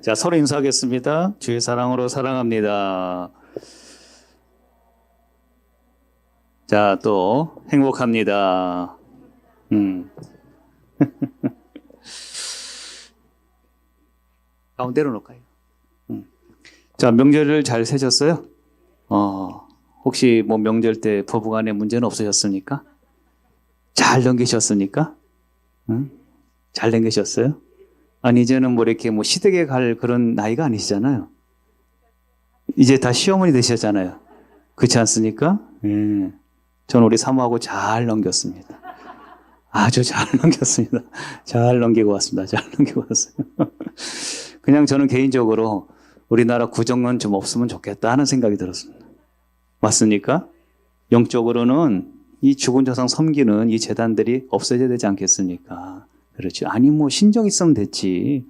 자, 서로 인사하겠습니다. 주의 사랑으로 사랑합니다. 자, 또 행복합니다. 가운데로 놓을까요? 자, 명절을 잘 세셨어요? 혹시 뭐 명절 때 부부간에 문제는 없으셨습니까? 잘 넘기셨습니까? 잘 넘기셨어요? 아니, 이제는 뭐 이렇게 뭐 시댁에 갈 그런 나이가 아니시잖아요. 이제 다 시어머니 되셨잖아요. 그렇지 않습니까? 저는 우리 사모하고 잘 넘겼습니다. 아주 잘 넘겼습니다. 잘 넘기고 왔습니다. 잘 넘기고 왔어요. 그냥 저는 개인적으로 우리나라 구정은 좀 없으면 좋겠다 하는 생각이 들었습니다. 맞습니까? 영적으로는 이 죽은 조상 섬기는 이 재단들이 없어져야 되지 않겠습니까? 그렇지. 아니, 뭐 신정 있으면 됐지.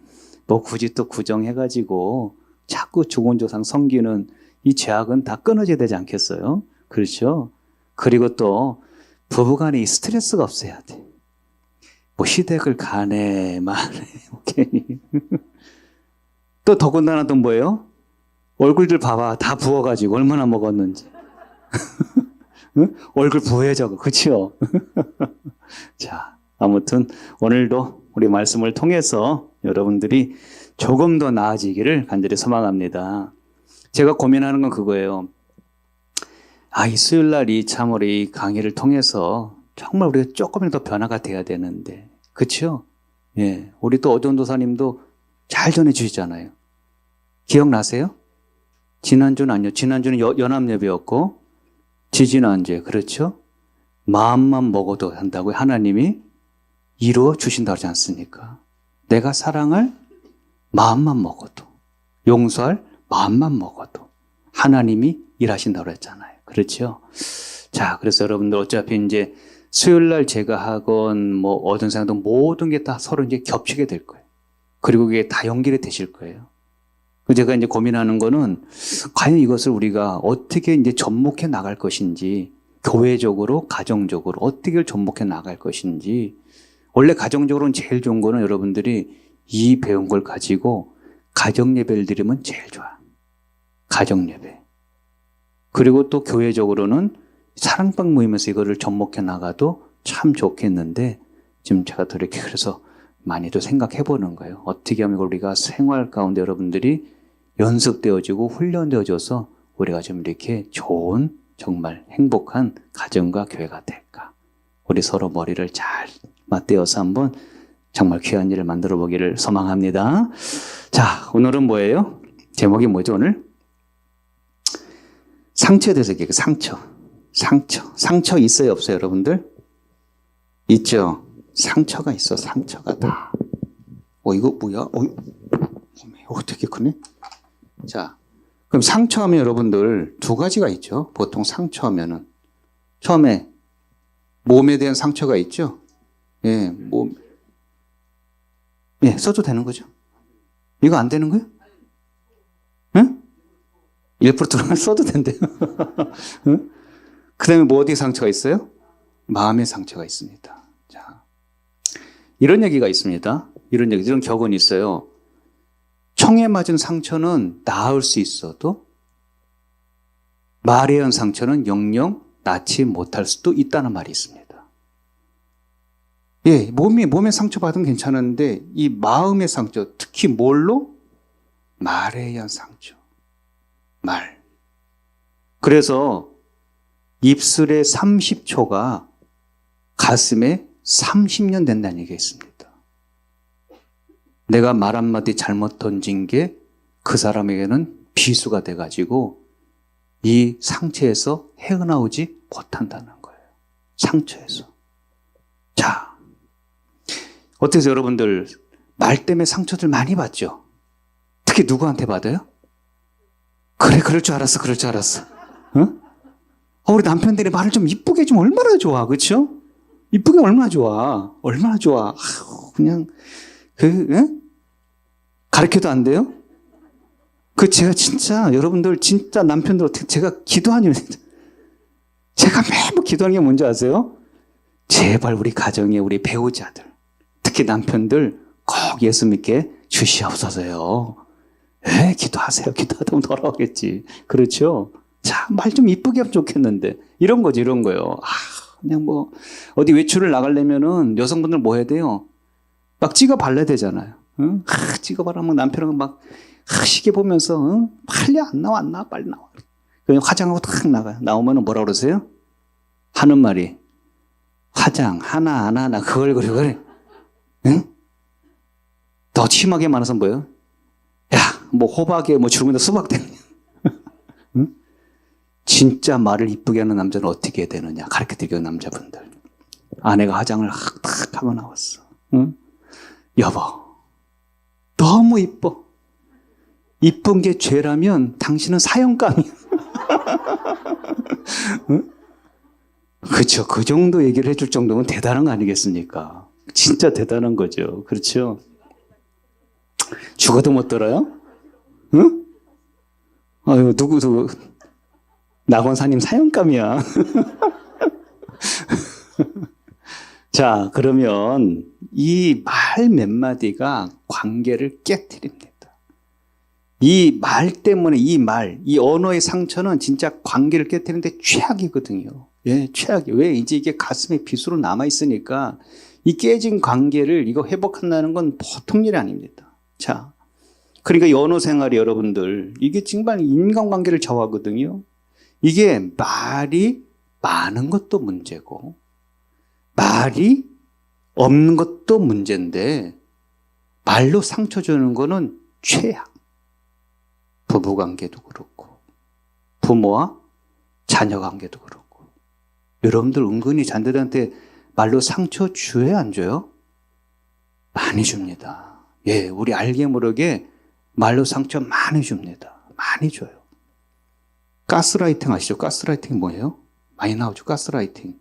뭐 굳이 또 구정해가지고 자꾸 죽은 조상 섬기는 이 죄악은 다 끊어져야 되지 않겠어요? 그렇죠? 그리고 또 부부간에 이 스트레스가 없어야 돼. 뭐 시댁을 가네 마네 괜히. 또 더군다나 또 뭐예요? 얼굴들 봐봐. 다 부어가지고 얼마나 먹었는지. 응? 얼굴 부해져. 그렇죠? 자, 아무튼 오늘도 우리 말씀을 통해서 여러분들이 조금 더 나아지기를 간절히 소망합니다. 제가 고민하는 건 그거예요. 이 수요일 날이 참으로 이 강의를 통해서 정말 우리가 조금이라도 변화가 돼야 되는데, 그렇죠? 예, 우리 또 어두운 도사님도 잘 전해주시잖아요. 기억나세요? 지난주는 아니요. 지난주는 연합예배였고, 지지난주에, 그렇죠? 마음만 먹어도 한다고요. 하나님이 이루어 주신다고 하지 않습니까? 내가 사랑할 마음만 먹어도, 용서할 마음만 먹어도 하나님이 일하신다고 했잖아요. 그렇죠? 자, 그래서 여러분들 어차피 이제 수요일 날 제가 하건 뭐 어떤 생각도 모든 게 다 서로 이제 겹치게 될 거예요. 그리고 그게 다 연결이 되실 거예요. 제가 이제 고민하는 거는 과연 이것을 우리가 어떻게 이제 접목해 나갈 것인지, 교회적으로, 가정적으로 어떻게 접목해 나갈 것인지. 원래 가정적으로는 제일 좋은 거는 여러분들이 이 배운 걸 가지고 가정 예배를 드리면 제일 좋아. 가정 예배. 그리고 또 교회적으로는 사랑방 모임에서 이거를 접목해 나가도 참 좋겠는데, 지금 제가 더 이렇게 그래서 많이도 생각해 보는 거예요. 어떻게 하면 우리가 생활 가운데 여러분들이 연습되어지고 훈련되어져서 우리가 좀 이렇게 좋은 정말 행복한 가정과 교회가 될까. 우리 서로 머리를 잘 맞대어서 한번 정말 귀한 일을 만들어 보기를 소망합니다. 자, 오늘은 뭐예요? 제목이 뭐죠, 오늘? 상처에 대해서 얘기해요. 상처 있어요, 없어요, 여러분들? 있죠? 상처가 있어, 상처가 다. 이거 뭐야? 되게 크네? 자, 그럼 상처하면 여러분들 두 가지가 있죠. 보통 상처하면은. 처음에 몸에 대한 상처가 있죠? 예, 써도 되는 거죠? 이거 안 되는 거예요? 응? 1% 들어가면 써도 된대요. 응? 그 다음에 뭐 어디에 상처가 있어요? 마음의 상처가 있습니다. 자, 이런 얘기가 있습니다. 이런 격언이 있어요. 총에 맞은 상처는 나을 수 있어도 말에 의한 상처는 영영 낫지 못할 수도 있다는 말이 있습니다. 예, 몸에 상처 받으면 괜찮은데 이 마음의 상처, 특히 뭘로? 말에 의한 상처. 말. 그래서 입술에 30초가 가슴에 30년 된다는 얘기가 있습니다. 내가 말 한마디 잘못 던진 게 그 사람에게는 비수가 돼가지고 이 상처에서 헤어나오지 못한다는 거예요. 상처에서. 자, 어때서 여러분들 말 때문에 상처들 많이 받죠? 특히 누구한테 받아요? 그래, 그럴 줄 알았어. 응? 우리 남편들이 말을 좀 이쁘게 해주면 얼마나 좋아, 그렇죠? 이쁘게 얼마나 좋아. 그냥 응? 가르쳐도 안 돼요? 제가 진짜 여러분들 진짜 남편들 어떻게 제가 기도하니 제가 매번 기도하는 게 뭔지 아세요? 제발 우리 가정에 우리 배우자들, 특히 남편들 꼭 예수 믿게 주시옵소서요. 기도하세요. 기도하다 보면 돌아오겠지. 그렇죠? 자, 말 좀 이쁘게 하면 좋겠는데. 이런 거지, 이런 거요. 그냥 뭐, 어디 외출을 나가려면은 여성분들 뭐 해야 돼요? 막 찍어 발라야 되잖아요. 응? 찍어 바르면 남편은 막, 시계 보면서, 응? 빨리 안 나와, 안 나와, 빨리 나와. 그냥 화장하고 탁 나가요. 나오면은 뭐라 그러세요? 하는 말이, 화장, 하나, 그걸, 응? 더 심하게 말해서 뭐예요? 야, 뭐 호박에 뭐 주름에다 수박 되느냐. 응? 진짜 말을 이쁘게 하는 남자는 어떻게 해야 되느냐. 가르쳐드리는 남자분들. 아내가 화장을 탁 하고 나왔어. 응? 여보, 너무 이뻐. 이쁜 게 죄라면 당신은 사형감이야. 응? 그렇죠. 그 정도 얘기를 해줄 정도면 대단한 거 아니겠습니까? 진짜 대단한 거죠. 그렇죠. 죽어도 못 들어요? 응? 아유, 누구, 낙원사님 사형감이야. 자, 그러면 이 말 몇 마디가 관계를 깨트립니다. 이 말 때문에 이 언어의 상처는 진짜 관계를 깨트리는데 최악이거든요. 예, 최악이. 왜? 이제 이게 가슴에 빗으로 남아있으니까 이 깨진 관계를 이거 회복한다는 건 보통 일이 아닙니다. 자, 그러니까 이 언어 생활이 여러분들, 이게 정말 인간관계를 저하거든요. 이게 말이 많은 것도 문제고, 말이 없는 것도 문제인데, 말로 상처 주는 거는 최악. 부부관계도 그렇고, 부모와 자녀 관계도 그렇고. 여러분들 은근히 자녀들한테 말로 상처 줘요, 안 줘요? 많이 줍니다. 예, 우리 알게 모르게 말로 상처 많이 줍니다. 많이 줘요. 가스라이팅 아시죠? 가스라이팅이 뭐예요? 많이 나오죠, 가스라이팅.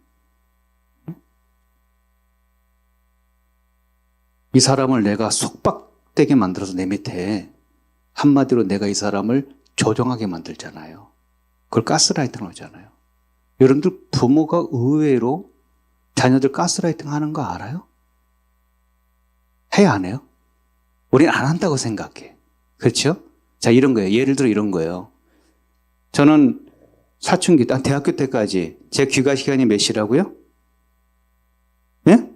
이 사람을 내가 속박되게 만들어서 내 밑에 한마디로 내가 이 사람을 조종하게 만들잖아요. 그걸 가스라이팅을 하잖아요. 여러분들 부모가 의외로 자녀들 가스라이팅 하는 거 알아요? 해야 안 해요? 우린 안 한다고 생각해. 그렇죠? 자, 이런 거예요. 예를 들어 이런 거예요. 저는 사춘기, 대학교 때까지 제 귀가 시간이 몇 시라고요? 예?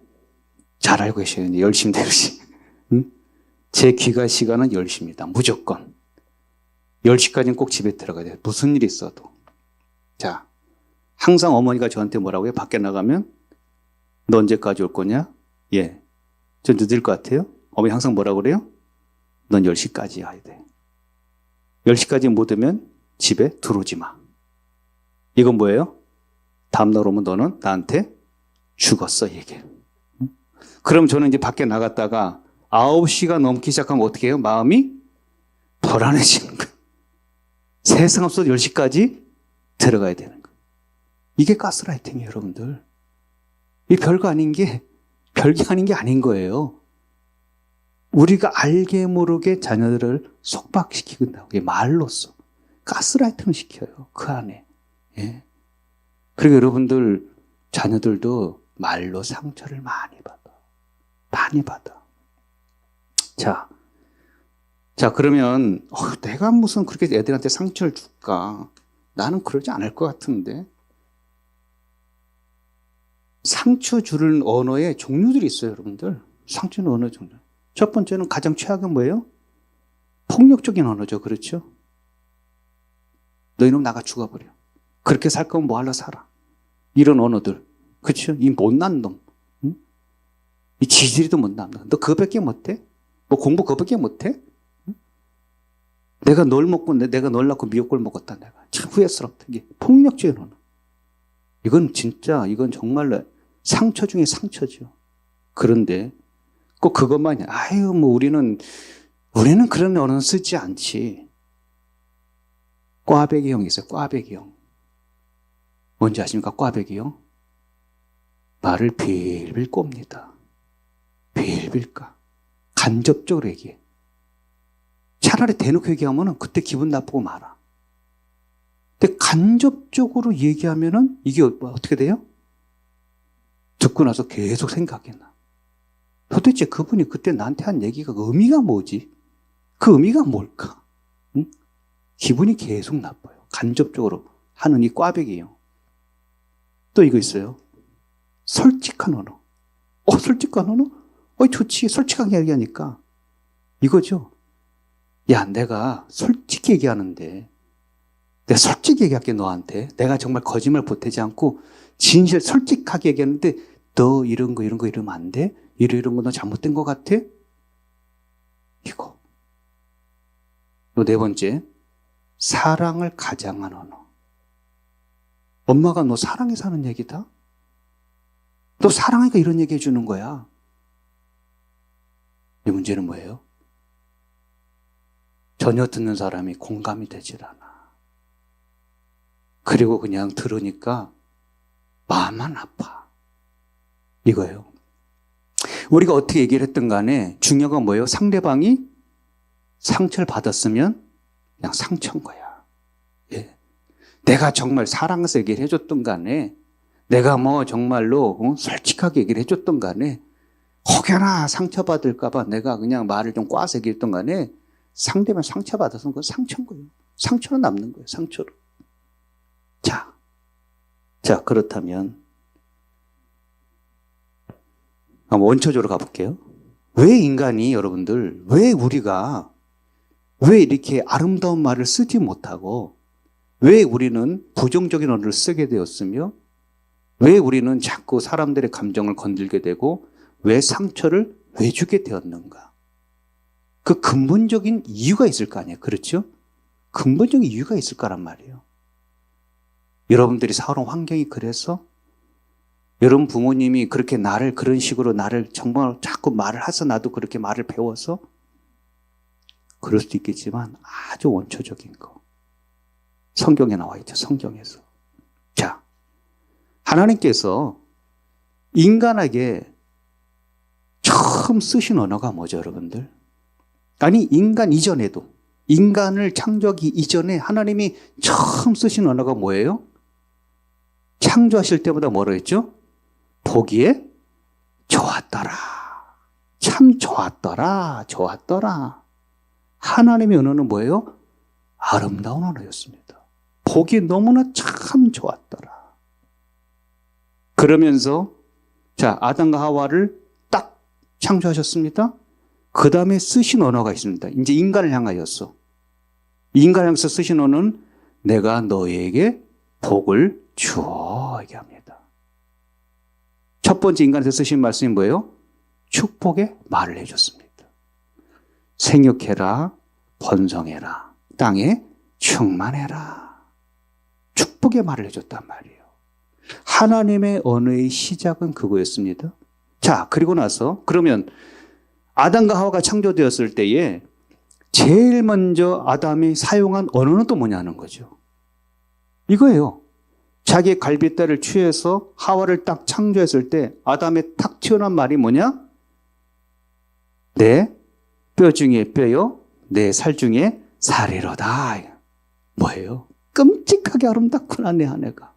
잘 알고 계셔요. 10시입니다, 10시. 응? 제 귀가 시간은 10시입니다. 무조건. 10시까지는 꼭 집에 들어가야 돼요. 무슨 일이 있어도. 자, 항상 어머니가 저한테 뭐라고 해요? 밖에 나가면 너 언제까지 올 거냐? 예. 저 늦을 것 같아요? 어머니 항상 뭐라고 그래요? 넌 10시까지 와야 돼. 10시까지 못 오면 집에 들어오지 마. 이건 뭐예요? 다음날 오면 너는 나한테 죽었어, 얘기해. 그럼 저는 이제 밖에 나갔다가 9시가 넘기 시작하면 어떻게 해요? 마음이 불안해지는 거예요. 세상 없어도 10시까지 들어가야 되는 거예요. 이게 가스라이팅이에요, 여러분들. 이 별게 아닌 게 아닌 거예요. 우리가 알게 모르게 자녀들을 속박시키긴다고. 말로써. 가스라이팅을 시켜요. 그 안에. 예. 그리고 여러분들, 자녀들도 말로 상처를 많이 받아. 많이 받아. 자, 그러면, 내가 무슨 그렇게 애들한테 상처를 줄까? 나는 그러지 않을 것 같은데. 상처 주는 언어의 종류들이 있어요, 여러분들. 상처 주는 언어 종류. 첫 번째는 가장 최악은 뭐예요? 폭력적인 언어죠. 그렇죠? 너 이놈 나가 죽어버려. 그렇게 살 거면 뭐하러 살아. 이런 언어들. 그렇죠? 이 못난 놈. 응? 이 지지리도 못난 놈. 너 그거밖에 못해? 뭐 공부 그거밖에 못해? 응? 내가 널 낳고 미역국을 먹었다. 내가 참 후회스럽다. 이게 폭력적인 언어. 이건 정말로 상처 중에 상처죠. 그런데 꼭 그것만이, 우리는 그런 언어는 쓰지 않지. 꽈배기 형이 있어요, 꽈배기 형. 뭔지 아십니까, 꽈배기 형? 말을 빌빌 꼽니다. 빌빌 까. 간접적으로 얘기해. 차라리 대놓고 얘기하면은 그때 기분 나쁘고 말아. 근데 간접적으로 얘기하면은 이게 어떻게 돼요? 듣고 나서 계속 생각이 나. 도대체 그분이 그때 나한테 한 얘기가 의미가 뭐지? 그 의미가 뭘까? 응? 기분이 계속 나빠요. 간접적으로 하는 이 꽈배기예요. 또 이거 있어요. 솔직한 언어. 솔직한 언어? 좋지. 솔직하게 얘기하니까. 이거죠. 야, 내가 솔직히 얘기하는데, 내가 솔직히 얘기할게, 너한테. 내가 정말 거짓말 보태지 않고, 진실 솔직하게 얘기하는데, 너 이런 거 이러면 안 돼? 이런 거 너 잘못된 것 같아? 이거. 또 네 번째, 사랑을 가장한 언어. 엄마가 너 사랑해서 하는 얘기다? 너 사랑하니까 이런 얘기 해주는 거야. 이 문제는 뭐예요? 전혀 듣는 사람이 공감이 되질 않아. 그리고 그냥 들으니까 마음만 아파. 이거예요. 우리가 어떻게 얘기를 했든 간에 중요한 건 뭐예요? 상대방이 상처를 받았으면 그냥 상처인 거야. 예. 내가 정말 사랑해서 얘기를 해줬던 간에 내가 정말로 솔직하게 얘기를 해줬던 간에 혹여나 상처받을까봐 내가 그냥 말을 좀 꽈서 얘기했던 간에 상대방 상처받아서 그건 상처인 거예요. 상처로 남는 거예요. 상처로. 자, 그렇다면 한번 원초적으로 가볼게요. 왜 인간이 여러분들, 왜 우리가 왜 이렇게 아름다운 말을 쓰지 못하고 왜 우리는 부정적인 언어를 쓰게 되었으며 왜 우리는 자꾸 사람들의 감정을 건들게 되고 왜 상처를 왜 주게 되었는가? 그 근본적인 이유가 있을 거 아니에요. 그렇죠? 근본적인 이유가 있을 거란 말이에요. 여러분들이 살아온 환경이 그래서 여러분 부모님이 그렇게 나를 그런 식으로 나를 정말 자꾸 말을 해서 나도 그렇게 말을 배워서 그럴 수도 있겠지만 아주 원초적인 거. 성경에 나와 있죠. 성경에서. 자, 하나님께서 인간에게 처음 쓰신 언어가 뭐죠, 여러분들? 아니, 인간 이전에도, 인간을 창조하기 이전에 하나님이 처음 쓰신 언어가 뭐예요? 창조하실 때보다 뭐라 했죠? 보기에 좋았더라. 참 좋았더라. 좋았더라. 하나님의 언어는 뭐예요? 아름다운 언어였습니다. 보기 너무나 참 좋았더라. 그러면서 아담과 하와를 딱 창조하셨습니다. 그 다음에 쓰신 언어가 있습니다. 이제 인간을 향하였어. 인간을 향해서 쓰신 언어는 내가 너에게 복을 주어 얘기합니다. 첫 번째 인간한테 쓰신 말씀이 뭐예요? 축복의 말을 해줬습니다. 생육해라, 번성해라, 땅에 충만해라. 축복의 말을 해줬단 말이에요. 하나님의 언어의 시작은 그거였습니다. 자, 그리고 나서 그러면 아담과 하와가 창조되었을 때에 제일 먼저 아담이 사용한 언어는 또 뭐냐는 거죠. 이거예요. 자기의 갈빗대를 취해서 하와를 딱 창조했을 때 아담의 탁 튀어나온 말이 뭐냐? 내 뼈 중에 뼈요, 내 살 중에 살이로다. 뭐예요? 끔찍하게 아름답구나, 내 아내가.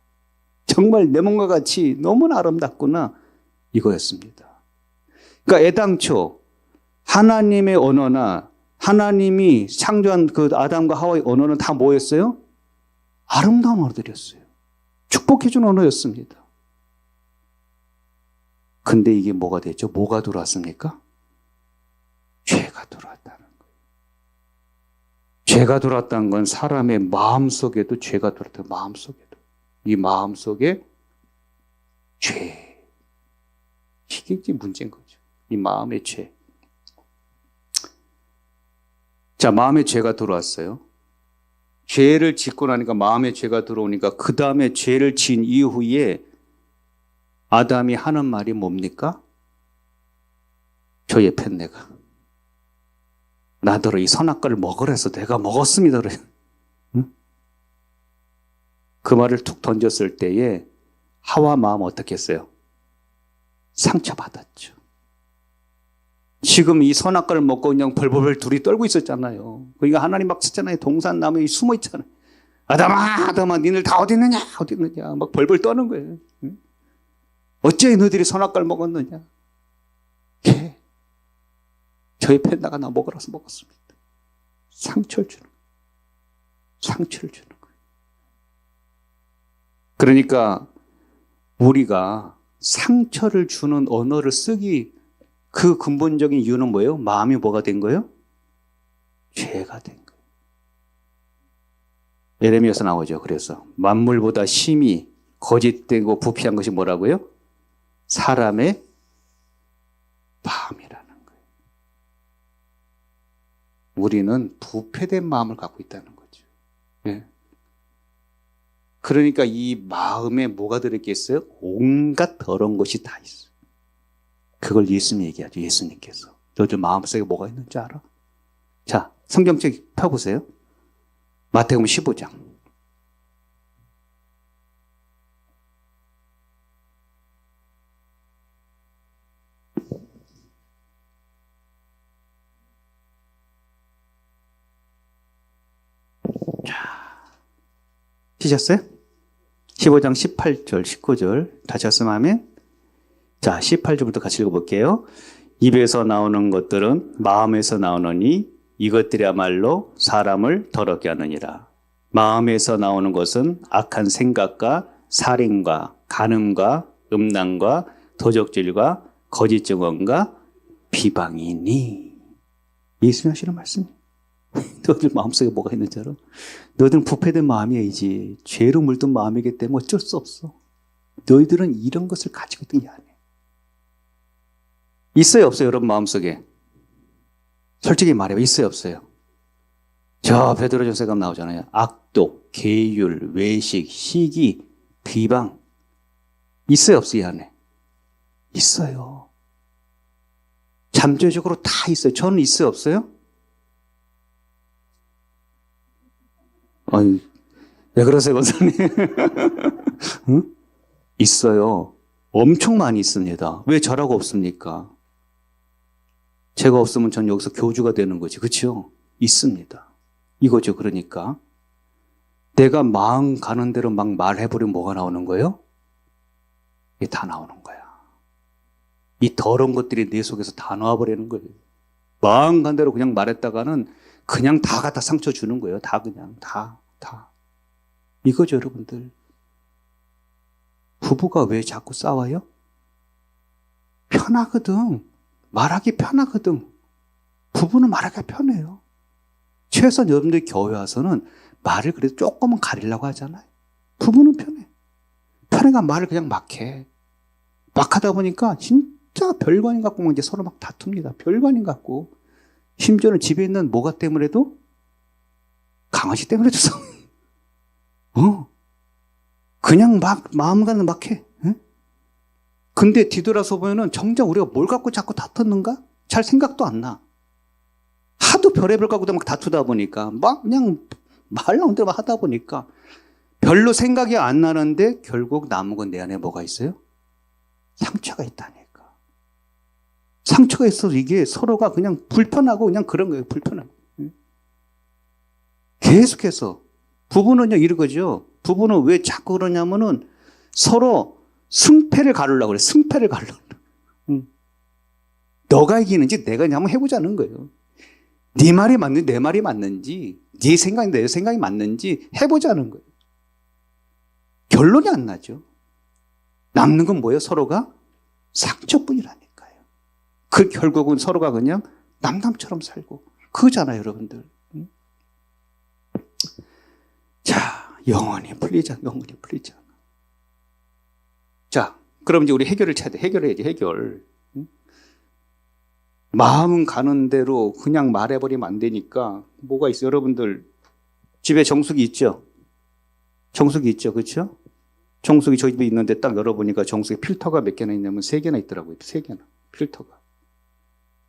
정말 내 몸과 같이 너무나 아름답구나. 이거였습니다. 그러니까 애당초 하나님의 언어나 하나님이 창조한 그 아담과 하와의 언어는 다 뭐였어요? 아름다운 언어들이었어요. 축복해준 언어였습니다. 근데 이게 뭐가 됐죠? 뭐가 들어왔습니까? 죄가 들어왔다는 거예요. 죄가 들어왔다는 건 사람의 마음속에도 죄가 들어왔다. 마음속에도. 이 마음속에 죄. 이게 문제인 거죠. 이 마음의 죄. 자, 마음의 죄가 들어왔어요. 죄를 짓고 나니까 마음의 죄가 들어오니까 그 다음에 죄를 지은 이후에 아담이 하는 말이 뭡니까? 저의 팬내가 나더러 이 선악과를 먹으라 해서 내가 먹었습니다. 응? 그 말을 툭 던졌을 때에 하와 마음 어떻게 했어요? 상처받았죠. 지금 이 선악과를 먹고 그냥 벌벌벌 둘이 떨고 있었잖아요. 그러니까 하나님 막 쳤잖아요. 동산나무에 숨어 있잖아요. 아담아, 니들 다 어디 있느냐? 막 벌벌 떠는 거예요. 어째 너희들이 선악과를 먹었느냐? 저희 팬다가 나 먹으라서 먹었습니다. 상처를 주는 거예요. 상처를 주는 거예요. 그러니까 우리가 상처를 주는 언어를 쓰기 그 근본적인 이유는 뭐예요? 마음이 뭐가 된 거예요? 죄가 된 거예요. 예레미야서 나오죠. 그래서 만물보다 심히 거짓되고 부패한 것이 뭐라고요? 사람의 마음이라는 거예요. 우리는 부패된 마음을 갖고 있다는 거죠. 예. 그러니까 이 마음에 뭐가 들어있겠어요? 온갖 더러운 것이 다 있어요. 그걸 예수님 얘기하죠. 예수님께서. 너들 마음속에 뭐가 있는지 알아? 자, 성경책 펴보세요. 마태복음 15장. 피셨어요? 15장 18절, 19절 다시 말씀하면 자, 18절부터 같이 읽어볼게요. 입에서 나오는 것들은 마음에서 나오느니 이것들이야말로 사람을 더럽게 하느니라. 마음에서 나오는 것은 악한 생각과 살인과 간음과 음란과 도적질과 거짓 증언과 비방이니. 예수님 하시는 말씀. 너희들 마음속에 뭐가 있는지 알아? 너희들은 부패된 마음이지 죄로 물든 마음이기 때문에 어쩔 수 없어. 너희들은 이런 것을 가지고 있던 게 아니야. 있어요 없어요 여러분 마음속에? 솔직히 말해봐. 있어요 없어요? 저 베드로전서에 가면 나오잖아요. 악독, 계율, 외식, 시기, 비방. 있어요 없어요 이 안에? 있어요. 잠재적으로 다 있어요. 저는 있어요 없어요? 아니, 왜 그러세요, 권사님? 응? 있어요. 엄청 많이 있습니다. 왜 저라고 없습니까? 제가 없으면 전 여기서 교주가 되는 거지. 그렇죠? 있습니다. 이거죠. 그러니까 내가 마음 가는 대로 막 말해버리면 뭐가 나오는 거예요? 이게 다 나오는 거야. 이 더러운 것들이 내 속에서 다 나와버리는 거예요. 마음 간 대로 그냥 말했다가는 그냥 다 갖다 상처 주는 거예요. 다 그냥 다. 이거죠 여러분들. 부부가 왜 자꾸 싸워요? 편하거든. 말하기 편하거든. 부부는 말하기가 편해요. 최소한 여러분들 교회 와서는 말을 그래도 조금은 가리려고 하잖아요. 부부는 편해. 편해가 말을 그냥 막 해. 막 하다 보니까 진짜 별관인 갖고 이제 서로 막 다툽니다. 별관인 갖고. 심지어는 집에 있는 뭐가 때문에도 강아지 때문에도 싸워. 그냥 막 마음 가는 막 해. 응? 근데 뒤돌아서 보면은 정작 우리가 뭘 갖고 자꾸 다퉜는가? 잘 생각도 안 나. 하도 별의별 갖고도 막 다투다 보니까 막 그냥 말 나온 대로 하다 보니까 별로 생각이 안 나는데 결국 남은 건 내 안에 뭐가 있어요? 상처가 있다니까. 상처가 있어서 이게 서로가 그냥 불편하고 그냥 그런 거예요. 불편하고. 계속해서 부부는요 이러거죠. 부부는 왜 자꾸 그러냐면은 서로 승패를 가르려고 그래. 승패를 가르려고. 너가 이기는지 내가 한번 해보자는 거예요. 네 말이 맞는지 내 말이 맞는지 네 생각이 내 생각이 맞는지 해보자는 거예요. 결론이 안 나죠. 남는 건 뭐예요? 서로가 상처뿐이라니까요. 그 결국은 서로가 그냥 남남처럼 살고 그거잖아요 여러분들. 자, 영원히 풀리자. 자, 그럼 이제 우리 해결을 찾아야 돼. 해결해야지, 해결. 마음은 가는 대로 그냥 말해버리면 안 되니까 뭐가 있어요? 여러분들 집에 정수기 있죠? 정수기 있죠, 그렇죠? 정수기 저희 집에 있는데 딱 열어보니까 정수기 필터가 몇 개나 있냐면 3개나 있더라고요. 3개나 필터가.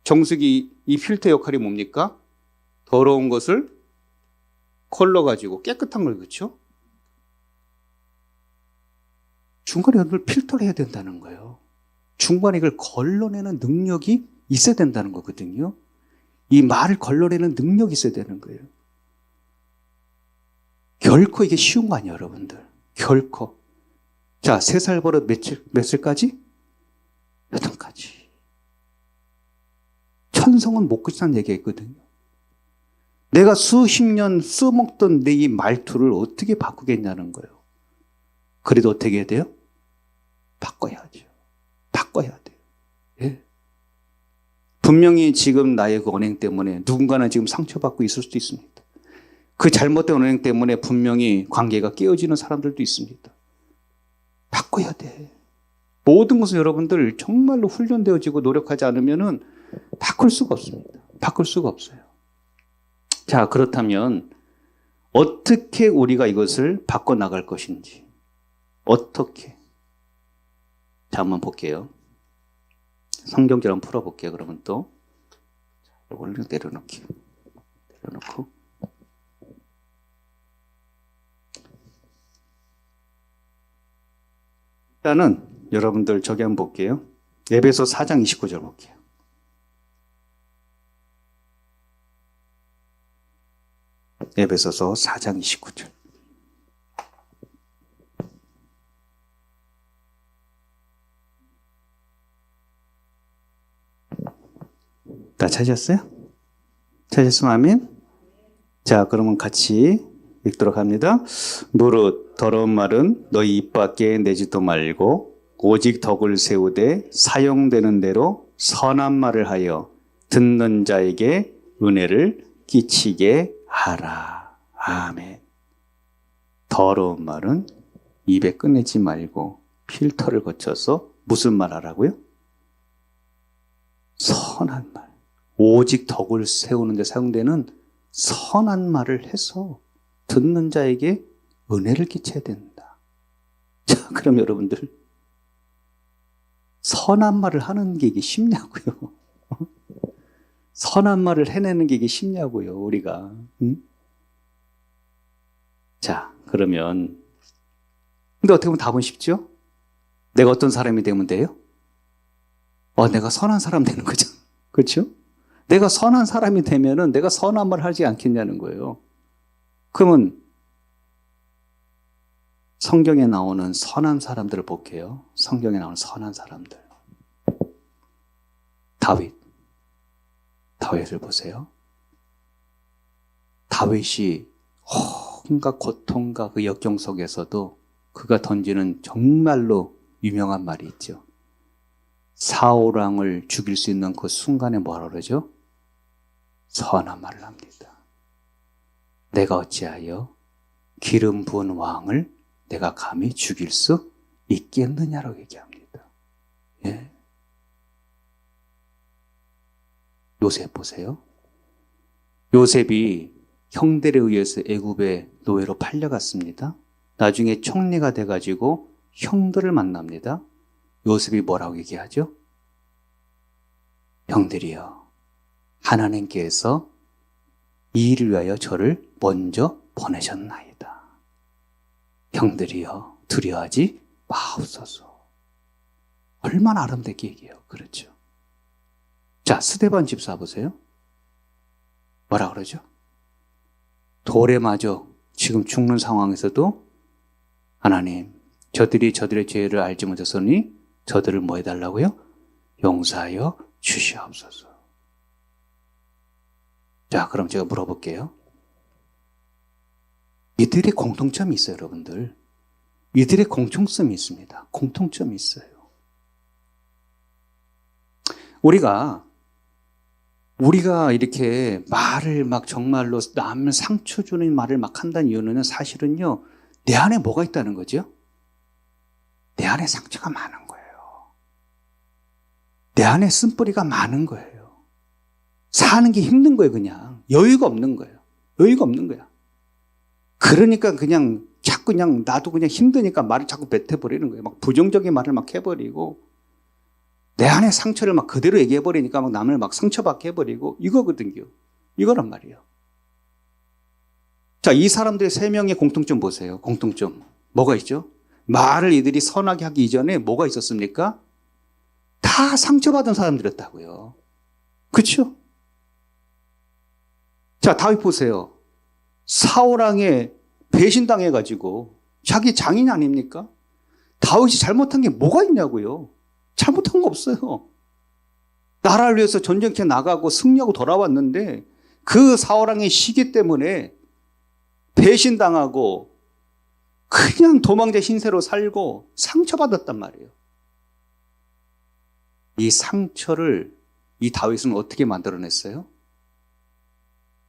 정수기 이 필터 역할이 뭡니까? 더러운 것을 걸러가지고 깨끗한 걸, 그렇죠? 중간에 여러분들 필터를 해야 된다는 거예요. 중간에 이걸 걸러내는 능력이 있어야 된다는 거거든요. 이 말을 걸러내는 능력이 있어야 되는 거예요. 결코 이게 쉬운 거 아니에요, 여러분들. 결코. 자, 3살 버릇 몇 살까지? 8까지. 천성은 못 끝이라는 얘기가 있거든요. 내가 수십 년 써먹던 내 이 말투를 어떻게 바꾸겠냐는 거예요. 그래도 어떻게 해야 돼요? 바꿔야죠. 바꿔야 돼요. 예. 분명히 지금 나의 그 언행 때문에 누군가는 지금 상처받고 있을 수도 있습니다. 그 잘못된 언행 때문에 분명히 관계가 깨어지는 사람들도 있습니다. 바꿔야 돼. 모든 것을 여러분들 정말로 훈련되어지고 노력하지 않으면은 바꿀 수가 없습니다. 바꿀 수가 없어요. 자, 그렇다면 어떻게 우리가 이것을 바꿔나갈 것인지. 어떻게? 자, 한번 볼게요. 성경절 한번 풀어볼게요. 그러면 또. 이걸 내려놓기. 내려놓고. 일단은 여러분들 저기 한번 볼게요. 에베소 4장 29절 볼게요. 에베소서 4장 29절. 다 찾으셨어요? 찾으셨으면 아멘? 자, 그러면 같이 읽도록 합니다. 무릇 더러운 말은 너희 입 밖에 내지도 말고 오직 덕을 세우되 사용되는 대로 선한 말을 하여 듣는 자에게 은혜를 끼치게 하라. 아멘. 더러운 말은 입에 꺼내지 말고 필터를 거쳐서 무슨 말 하라고요? 선한 말. 오직 덕을 세우는 데 사용되는 선한 말을 해서 듣는 자에게 은혜를 끼쳐야 된다. 자, 그럼 여러분들 선한 말을 하는 게 이게 쉽냐고요? 선한 말을 해내는 게 이게 쉽냐고요, 우리가. 응? 자, 그러면 근데 어떻게 보면 답은 쉽죠? 내가 어떤 사람이 되면 돼요? 내가 선한 사람 되는 거죠. 그렇죠? 내가 선한 사람이 되면은 내가 선한 말을 하지 않겠냐는 거예요. 그러면 성경에 나오는 선한 사람들을 볼게요. 성경에 나오는 선한 사람들. 다윗을 보세요. 다윗이 온갖 고통과 그 역경 속에서도 그가 던지는 정말로 유명한 말이 있죠. 사울 왕을 죽일 수 있는 그 순간에 뭐라 그러죠? 선한 말을 합니다. 내가 어찌하여 기름 부은 왕을 내가 감히 죽일 수 있겠느냐라고 얘기합니다. 예. 요셉 보세요. 요셉이 형들에 의해서 애굽의 노예로 팔려갔습니다. 나중에 총리가 돼가지고 형들을 만납니다. 요셉이 뭐라고 얘기하죠? 형들이여, 하나님께서 이 일을 위하여 저를 먼저 보내셨나이다. 형들이여, 두려워하지 마옵소서. 얼마나 아름답게 얘기해요. 그렇죠? 자, 스데반 집사 보세요. 뭐라 그러죠? 돌에 맞아 지금 죽는 상황에서도 하나님, 저들이 저들의 죄를 알지 못했으니 저들을 뭐 해달라고요? 용서하여 주시옵소서. 자, 그럼 제가 물어볼게요. 이들의 공통점이 있어요, 여러분들. 이들의 공통점이 있습니다. 공통점이 있어요. 우리가 이렇게 말을 막 정말로 남을 상처 주는 말을 막 한다는 이유는 사실은요, 내 안에 뭐가 있다는 거죠? 내 안에 상처가 많은 거예요. 내 안에 쓴뿌리가 많은 거예요. 사는 게 힘든 거예요, 그냥. 여유가 없는 거예요. 여유가 없는 거야. 그러니까 그냥 자꾸 그냥 나도 그냥 힘드니까 말을 자꾸 뱉어버리는 거예요. 막 부정적인 말을 막 해버리고 내 안에 상처를 막 그대로 얘기해버리니까 막 남을 막 상처받게 해버리고 이거거든요. 이거란 말이에요. 자, 이 사람들의 세 명의 공통점 보세요. 공통점. 뭐가 있죠? 말을 이들이 선하게 하기 이전에 뭐가 있었습니까? 다 상처받은 사람들이었다고요. 그렇죠? 자, 다윗 보세요. 사울왕에 배신당해가지고 자기 장인 아닙니까? 다윗이 잘못한 게 뭐가 있냐고요. 잘못한 거 없어요. 나라를 위해서 전쟁터에 나가고 승리하고 돌아왔는데 그 사울왕의 시기 때문에 배신당하고 그냥 도망자 신세로 살고 상처받았단 말이에요. 이 상처를 이 다윗은 어떻게 만들어냈어요?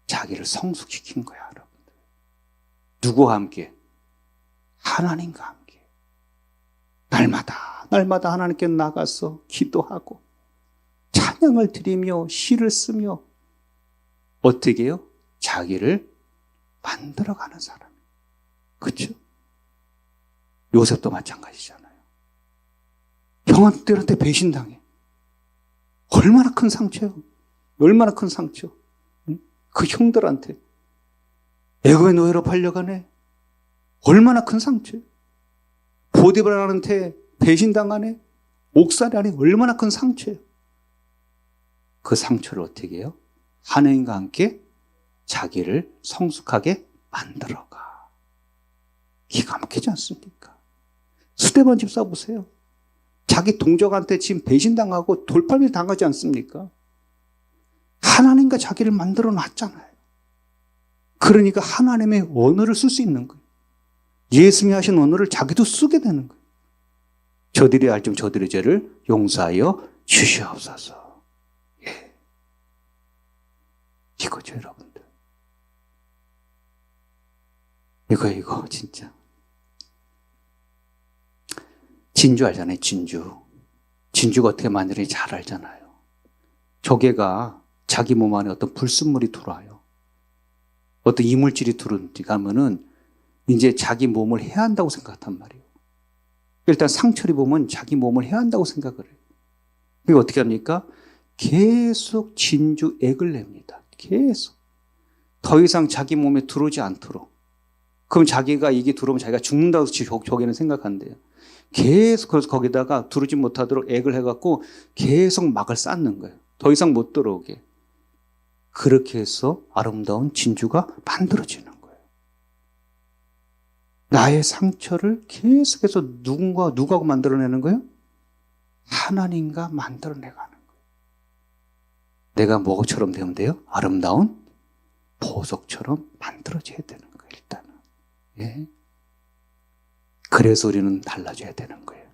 자기를 성숙시킨 거야, 여러분들. 누구와 함께? 하나님과 함께. 날마다 하나님께 나가서 기도하고 찬양을 드리며 시를 쓰며 어떻게 해요? 자기를 만들어가는 사람. 그렇죠? 요셉도 마찬가지잖아요. 형들한테 배신당해. 얼마나 큰 상처요. 얼마나 큰 상처. 그 형들한테 애굽의 노예로 팔려가네. 얼마나 큰 상처요. 보디발한테 배신당하네. 옥살이 안에 얼마나 큰 상처예요. 그 상처를 어떻게 해요? 하나님과 함께 자기를 성숙하게 만들어가. 기가 막히지 않습니까? 스데반 집사 보세요. 자기 동족한테 지금 배신당하고 돌팔미 당하지 않습니까? 하나님과 자기를 만들어 놨잖아요. 그러니까 하나님의 언어를 쓸 수 있는 거예요. 예수님이 하신 언어를 자기도 쓰게 되는 거예요. 저들이 알점 저들의 죄를 용서하여 주시옵소서. 예. 이거죠, 여러분들. 이거 진짜. 진주 알잖아요, 진주. 진주가 어떻게 만드는지 잘 알잖아요. 조개가 자기 몸 안에 어떤 불순물이 들어와요. 어떤 이물질이 들어가면은 이제 자기 몸을 해한다고 생각한 말이에요. 일단 상처를 보면 자기 몸을 해한다고 생각을 해요. 그게 어떻게 합니까? 계속 진주액을 냅니다. 계속. 더 이상 자기 몸에 들어오지 않도록. 그럼 자기가 이게 들어오면 자기가 죽는다고 조개는 생각한대요. 계속 그래서 거기다가 들어오지 못하도록 액을 해갖고 계속 막을 쌓는 거예요. 더 이상 못 들어오게. 그렇게 해서 아름다운 진주가 만들어지는 거예요. 나의 상처를 계속해서 누구하고 만들어내는 거예요? 하나님과 만들어내가는 거예요. 내가 뭐처럼 되면 돼요? 아름다운 보석처럼 만들어져야 되는 거예요, 일단은. 예. 그래서 우리는 달라져야 되는 거예요.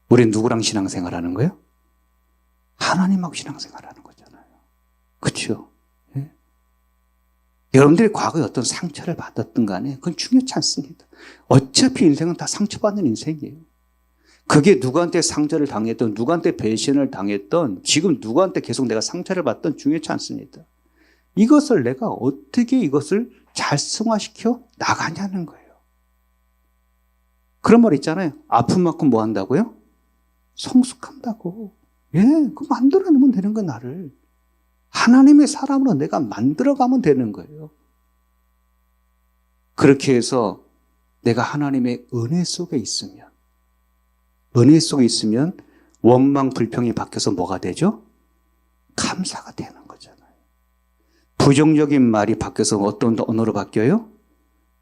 우리는 누구랑 신앙생활 하는 거예요? 하나님하고 신앙생활 하는 거잖아요. 그렇죠? 예? 여러분들이 과거에 어떤 상처를 받았든 간에 그건 중요치 않습니다. 어차피 인생은 다 상처받는 인생이에요. 그게 누구한테 상처를 당했던, 누구한테 배신을 당했던, 지금 누구한테 계속 내가 상처를 받던 중요치 않습니다. 이것을 내가 어떻게 이것을 잘 승화시켜 나가냐는 거예요. 그런 말 있잖아요. 아픈 만큼 뭐 한다고요? 성숙한다고. 예, 그 만들어내면 되는 거예요, 나를. 하나님의 사람으로 내가 만들어가면 되는 거예요. 그렇게 해서 내가 하나님의 은혜 속에 있으면, 원망, 불평이 바뀌어서 뭐가 되죠? 감사가 되는 거잖아요. 부정적인 말이 바뀌어서 어떤 언어로 바뀌어요?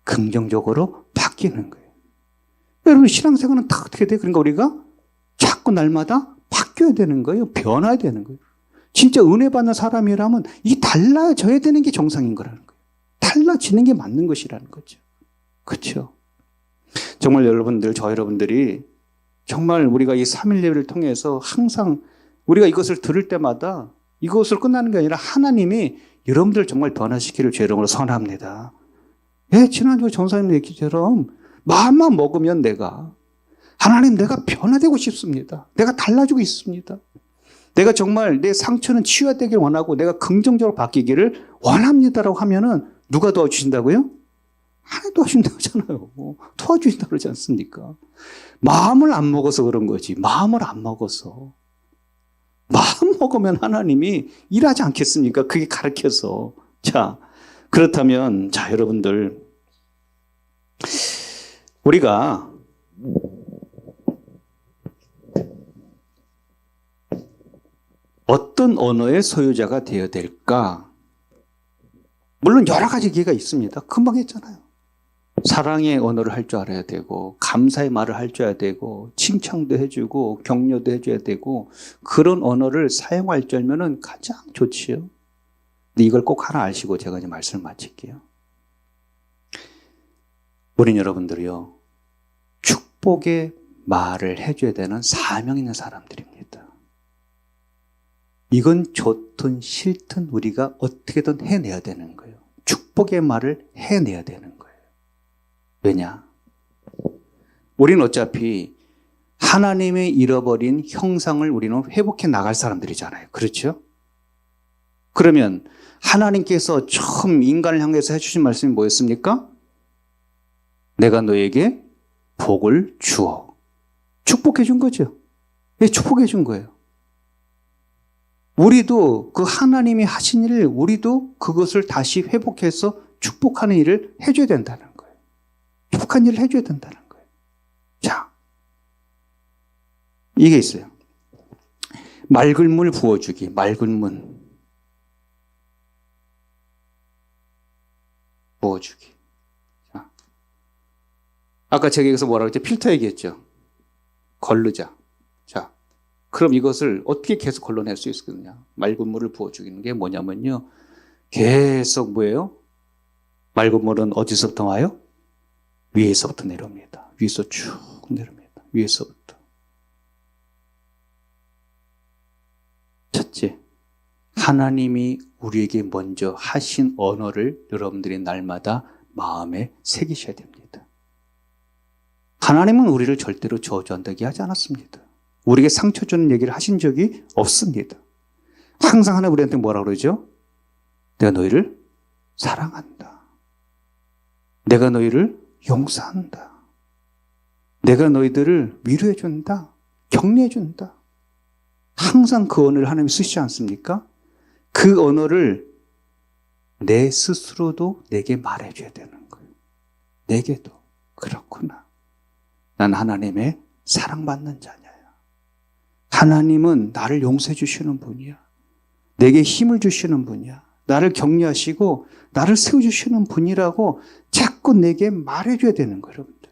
긍정적으로 바뀌는 거예요. 여러분, 신앙생활은 다 어떻게 돼요? 그러니까 우리가 자꾸 날마다 바뀌어야 되는 거예요. 변화해야 되는 거예요. 진짜 은혜 받는 사람이라면 이 달라져야 되는 게 정상인 거라는 거예요. 달라지는 게 맞는 것이라는 거죠. 그렇죠? 정말 여러분들, 저 여러분들이 정말 우리가 이 3일 예배를 통해서 항상 우리가 이것을 들을 때마다 이것으로 끝나는 게 아니라 하나님이 여러분들 정말 변화시키를 주 이름으로 선합니다. 예, 지난주 전사님 얘기처럼 마음만 먹으면 하나님 내가 변화되고 싶습니다. 내가 달라지고 있습니다. 내가 정말 내 상처는 치유되길 원하고 내가 긍정적으로 바뀌기를 원합니다라고 하면은 누가 도와주신다고요? 하나님 도와주신다고 하잖아요. 도와주신다고 그러지 않습니까? 마음을 안 먹어서 그런 거지. 마음을 안 먹어서. 마음 먹으면 하나님이 일하지 않겠습니까? 그게 가르쳐서. 자, 그렇다면 자, 여러분들 우리가 어떤 언어의 소유자가 되어야 될까? 물론 여러 가지 기회가 있습니다. 금방 했잖아요. 사랑의 언어를 할 줄 알아야 되고, 감사의 말을 할 줄 알아야 되고, 칭찬도 해주고, 격려도 해줘야 되고, 그런 언어를 사용할 줄면은 가장 좋지요. 근데 이걸 꼭 하나 아시고 제가 이제 말씀을 마칠게요. 우린 여러분들이요, 축복의 말을 해줘야 되는 사명 있는 사람들입니다. 이건 좋든 싫든 우리가 어떻게든 해내야 되는 거예요. 축복의 말을 해내야 되는 거예요. 왜냐? 우리는 어차피 하나님의 잃어버린 형상을 우리는 회복해 나갈 사람들이잖아요. 그렇죠? 그러면 하나님께서 처음 인간을 향해서 해주신 말씀이 뭐였습니까? 내가 너에게 복을 주어. 축복해 준 거죠. 예, 축복해 준 거예요. 우리도 그 하나님이 하신 일을 우리도 그것을 다시 회복해서 축복하는 일을 해줘야 된다는 거예요. 축복한 일을 해줘야 된다는 거예요. 자, 이게 있어요. 맑은 물 부어주기, 맑은 물 부어주기. 자, 아까 제가 여기서 뭐라고 했죠? 필터 얘기했죠. 걸르자. 자, 그럼 이것을 어떻게 계속 걸러낼 수 있겠느냐? 맑은 물을 부어주기는 게 뭐냐면요, 계속 뭐예요? 맑은 물은 어디서부터 와요? 위에서부터 내려옵니다. 위에서 쭉 내려옵니다. 위에서부터. 첫째, 하나님이 우리에게 먼저 하신 언어를 여러분들이 날마다 마음에 새기셔야 됩니다. 하나님은 우리를 절대로 저주한다고 하지 않았습니다. 우리에게 상처 주는 얘기를 하신 적이 없습니다. 항상 하나님 우리한테 뭐라고 그러죠? 내가 너희를 사랑한다. 내가 너희를 용서한다. 내가 너희들을 위로해준다. 격려해준다. 항상 그 언어를 하나님이 쓰시지 않습니까? 그 언어를 내 스스로도 내게 말해줘야 되는 거예요. 내게도. 그렇구나. 난 하나님의 사랑받는 자냐. 하나님은 나를 용서해 주시는 분이야. 내게 힘을 주시는 분이야. 나를 격려하시고 나를 세워주시는 분이라고 자꾸 내게 말해줘야 되는 거예요, 여러분들.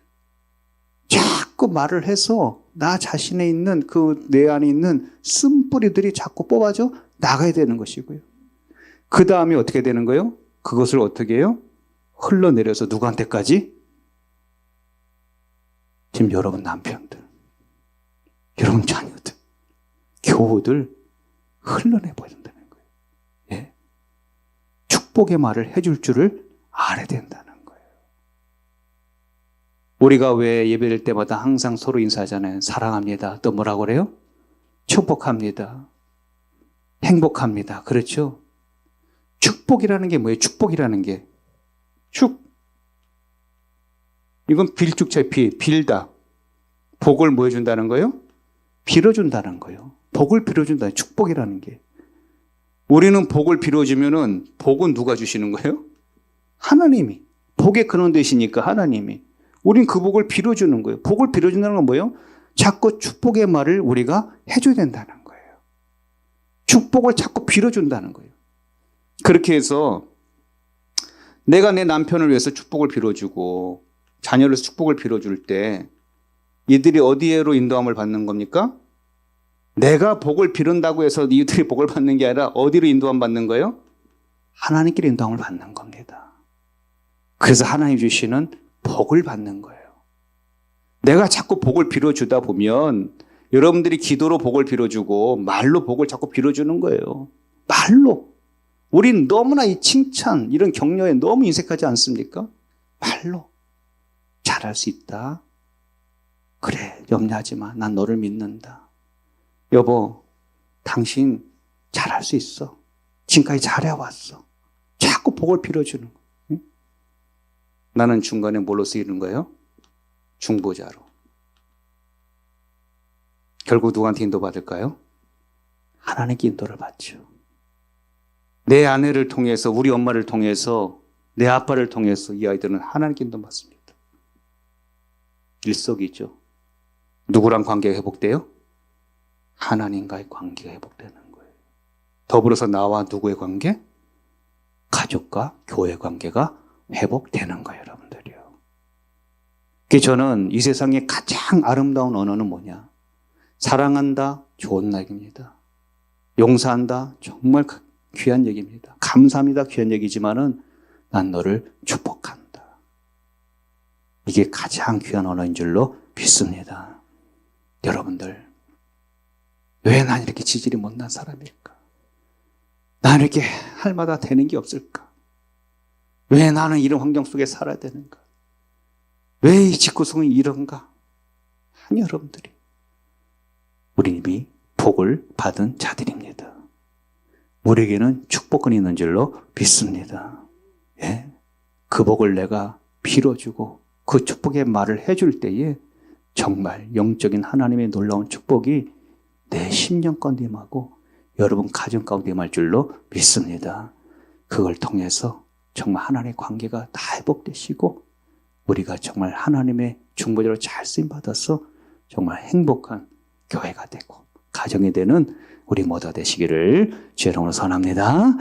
자꾸 말을 해서 나 자신에 있는 그 내 안에 있는 쓴뿌리들이 자꾸 뽑아져 나가야 되는 것이고요. 그 다음에 어떻게 되는 거예요? 그것을 어떻게 해요? 흘러내려서 누구한테까지? 지금 여러분 남편들, 여러분 자녀들, 교우들 흘러내버려야 된다는 거예요. 예? 축복의 말을 해줄 줄을 알아야 된다는 거예요. 우리가 왜 예배를 때마다 항상 서로 인사하잖아요. 사랑합니다. 또 뭐라고 그래요? 축복합니다. 행복합니다. 그렇죠? 축복이라는 게 뭐예요? 축복이라는 게. 이건 빌축체 빌다. 복을 뭐 해준다는 거예요? 빌어준다는 거예요. 복을 빌어준다. 축복이라는 게. 우리는 복을 빌어주면은 복은 누가 주시는 거예요? 하나님이. 복의 근원 되시니까 하나님이. 우린 그 복을 빌어주는 거예요. 복을 빌어준다는 건 뭐예요? 자꾸 축복의 말을 우리가 해줘야 된다는 거예요. 축복을 자꾸 빌어준다는 거예요. 그렇게 해서 내가 내 남편을 위해서 축복을 빌어주고 자녀를 위해서 축복을 빌어줄 때 이들이 어디로 인도함을 받는 겁니까? 내가 복을 빌은다고 해서 이들이 복을 받는 게 아니라 어디로 인도함 받는 거예요? 하나님께 인도함을 받는 겁니다. 그래서 하나님 주시는 복을 받는 거예요. 내가 자꾸 복을 빌어주다 보면 여러분들이 기도로 복을 빌어주고 말로 복을 자꾸 빌어주는 거예요. 말로. 우린 너무나 이 칭찬, 이런 격려에 너무 인색하지 않습니까? 말로. 잘할 수 있다. 그래, 염려하지 마. 난 너를 믿는다. 여보, 당신 잘할 수 있어. 지금까지 잘해왔어. 자꾸 복을 빌어주는 거예요. 응? 나는 중간에 뭘로 쓰이는 거예요? 중보자로. 결국 누구한테 인도받을까요? 하나님께 인도를 받죠. 내 아내를 통해서, 우리 엄마를 통해서, 내 아빠를 통해서 이 아이들은 하나님께 인도받습니다. 일석이조. 누구랑 관계가 회복돼요? 하나님과의 관계가 회복되는 거예요. 더불어서 나와 누구의 관계? 가족과 교회 관계가 회복되는 거예요, 여러분들이요. 그래서 저는 이 세상에 가장 아름다운 언어는 뭐냐? 사랑한다, 좋은 낙입니다. 용서한다, 정말 귀한 얘기입니다. 감사합니다. 귀한 얘기지만은 난 너를 축복한다. 이게 가장 귀한 언어인 줄로 믿습니다. 여러분들, 왜 난 이렇게 지질이 못난 사람일까? 나는 이렇게 할 마다 되는 게 없을까? 왜 나는 이런 환경 속에 살아야 되는가? 왜 이 집구성이 이런가? 아니, 여러분들이 우리 이미 복을 받은 자들입니다. 우리에게는 축복권이 있는 줄로 믿습니다. 예? 그 복을 내가 빌어주고 그 축복의 말을 해줄 때에 정말 영적인 하나님의 놀라운 축복이 내 심령 가운데 임하고 여러분 가정 가운데 임할 줄로 믿습니다. 그걸 통해서 정말 하나님의 관계가 다 회복되시고 우리가 정말 하나님의 중보자로 잘 쓰임받아서 정말 행복한 교회가 되고 가정이 되는 우리 모두 되시기를 주의 이름으로 선합니다.